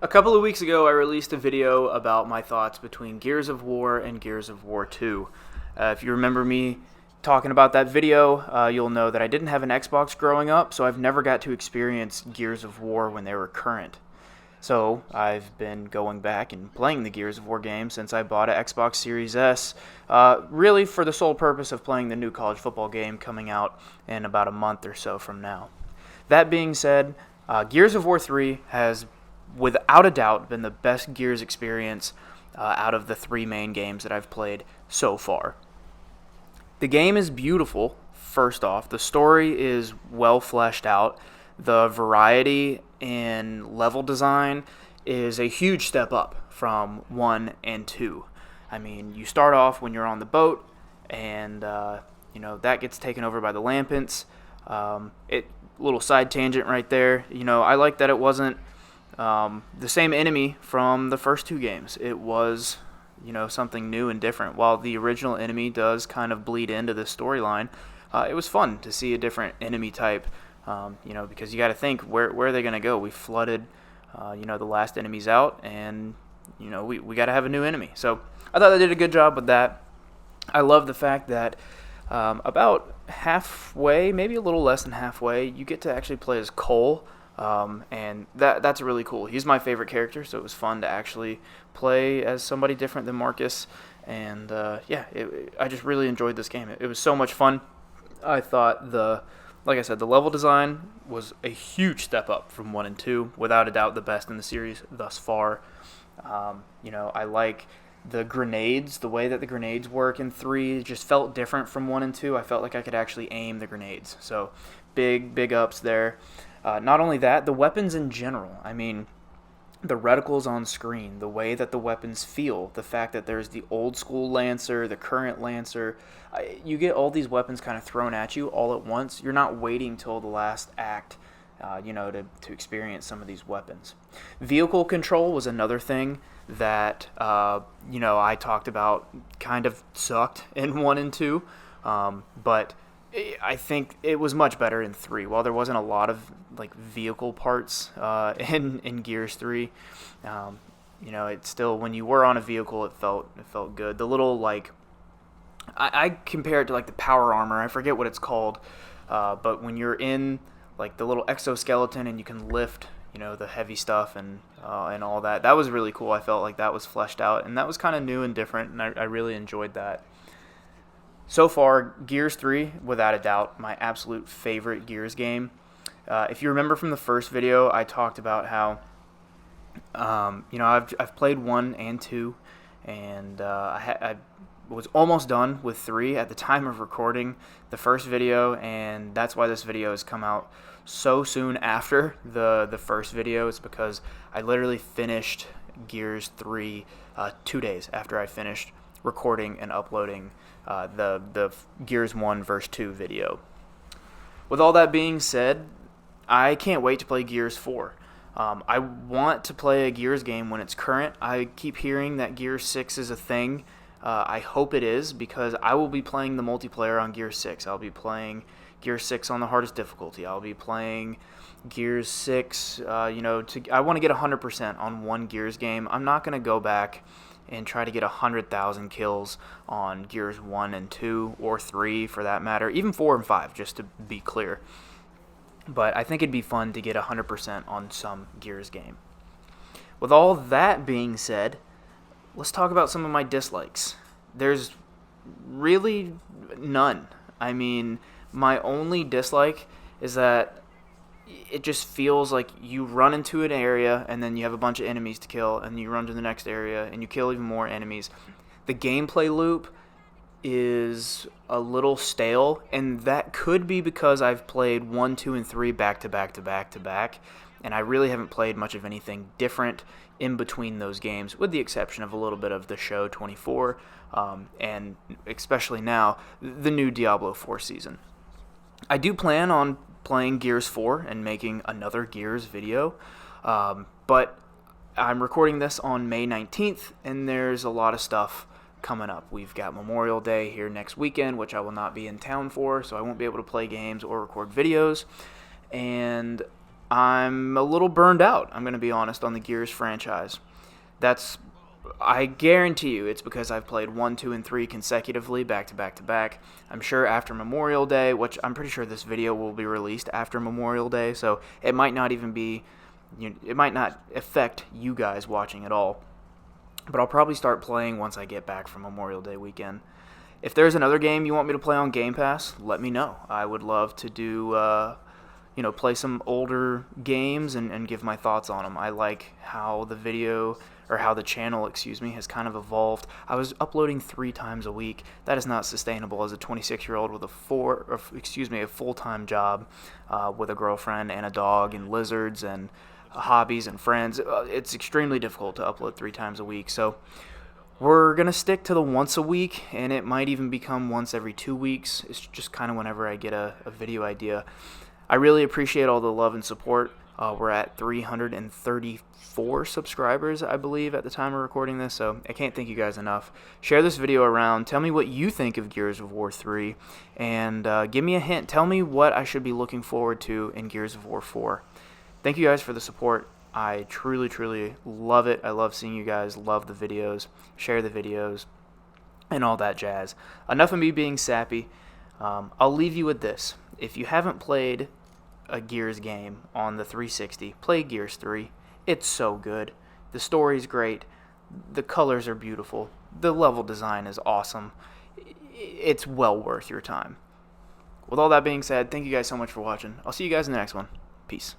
A couple of weeks ago, I released a video about my thoughts between Gears of War and Gears of War 2. If you remember me talking about that video, you'll know that I didn't have an Xbox growing up, so I've never got to experience Gears of War when they were current. So I've been going back and playing the Gears of War game since I bought an Xbox Series S, really for the sole purpose of playing the new college football game coming out in about a month or so from now. That being said, Gears of War 3 has without a doubt been the best Gears experience out of the three main games that I've played so far. The game is beautiful, first off. The story is well fleshed out. The variety in level design is a huge step up from 1 and 2. I mean, you start off when you're on the boat, and that gets taken over by the Lampants. Little side tangent right there. I like that it wasn't the same enemy from the first two games. It was, something new and different. While the original enemy does kind of bleed into the storyline, it was fun to see a different enemy type, because you got to think, where are they going to go? We flooded, the last enemies out, and, we got to have a new enemy. So I thought they did a good job with that. I love the fact that about halfway, maybe a little less than halfway, you get to actually play as Cole. And that's really cool. He's my favorite character, so it was fun to actually play as somebody different than Marcus. And I just really enjoyed this game. It was so much fun. I thought like I said, the level design was a huge step up from 1 and 2. Without a doubt, the best in the series thus far. I like the grenades, the way that the grenades work in 3 just felt different from 1 and 2. I felt like I could actually aim the grenades. So big ups there. Not only that, the weapons in general. I mean, the reticles on screen, the way that the weapons feel, the fact that there's the old school Lancer, the current Lancer. You get all these weapons kind of thrown at you all at once. You're not waiting till the last act, to experience some of these weapons. Vehicle control was another thing that, I talked about kind of sucked in 1 and 2, but I think it was much better in 3. While there wasn't a lot of vehicle parts in Gears 3, it's still, when you were on a vehicle, it felt good. The little I compare it to the power armor. I forget what it's called, but when you're in the little exoskeleton and you can lift the heavy stuff and all that was really cool. I felt like that was fleshed out, and that was kind of new and different, and I really enjoyed that. So far, Gears 3, without a doubt, my absolute favorite Gears game. If you remember from the first video, I talked about how, I've played 1 and 2, and I was almost done with 3 at the time of recording the first video, and that's why this video has come out so soon after the first video. It's because I literally finished Gears 3 2 days after I finished recording and uploading the Gears 1 vs. 2 video. With all that being said, I can't wait to play Gears 4. I want to play a Gears game when it's current. I keep hearing that Gears 6 is a thing. I hope it is, because I will be playing the multiplayer on Gears 6. I'll be playing Gears 6 on the hardest difficulty. I'll be playing Gears 6, I want to get 100% on one Gears game. I'm not going to go back and try to get 100,000 kills on Gears 1 and 2, or 3 for that matter, even 4 and 5, just to be clear. But I think it'd be fun to get 100% on some Gears game. With all that being said, let's talk about some of my dislikes. There's really none. I mean, my only dislike is that it just feels like you run into an area and then you have a bunch of enemies to kill, and you run to the next area and you kill even more enemies. The gameplay loop is a little stale, and that could be because I've played 1, 2, and 3 back to back to back to back, and I really haven't played much of anything different in between those games, with the exception of a little bit of the show 24, and especially now, the new Diablo 4 season. I do plan on playing Gears 4 and making another Gears video, but I'm recording this on May 19th, and there's a lot of stuff coming up. We've got Memorial Day here next weekend, which I will not be in town for, so I won't be able to play games or record videos, and I'm a little burned out, I'm going to be honest, on the Gears franchise. I guarantee you it's because I've played 1, 2, and 3 consecutively, back to back to back. I'm sure after Memorial Day, which I'm pretty sure this video will be released after Memorial Day, so it might not even be, it might not affect you guys watching at all. But I'll probably start playing once I get back from Memorial Day weekend. If there's another game you want me to play on Game Pass, let me know. I would love to do, play some older games and give my thoughts on them. I like how the channel, has kind of evolved. I was uploading 3 times a week. That is not sustainable as a 26-year-old with a full-time job, with a girlfriend and a dog and lizards and hobbies and friends. It's extremely difficult to upload 3 times a week. So we're going to stick to the once a week, and it might even become once every 2 weeks. It's just kind of whenever I get a video idea. I really appreciate all the love and support. We're at 334 subscribers, I believe, at the time of recording this, so I can't thank you guys enough. Share this video around. Tell me what you think of Gears of War 3, and give me a hint. Tell me what I should be looking forward to in Gears of War 4. Thank you guys for the support. I truly, truly love it. I love seeing you guys love the videos, share the videos, and all that jazz. Enough of me being sappy. I'll leave you with this. If you haven't played a Gears game on the 360, play Gears 3. It's so good. The story's great. The colors are beautiful. The level design is awesome. It's well worth your time. With all that being said, thank you guys so much for watching. I'll see you guys in the next one. Peace.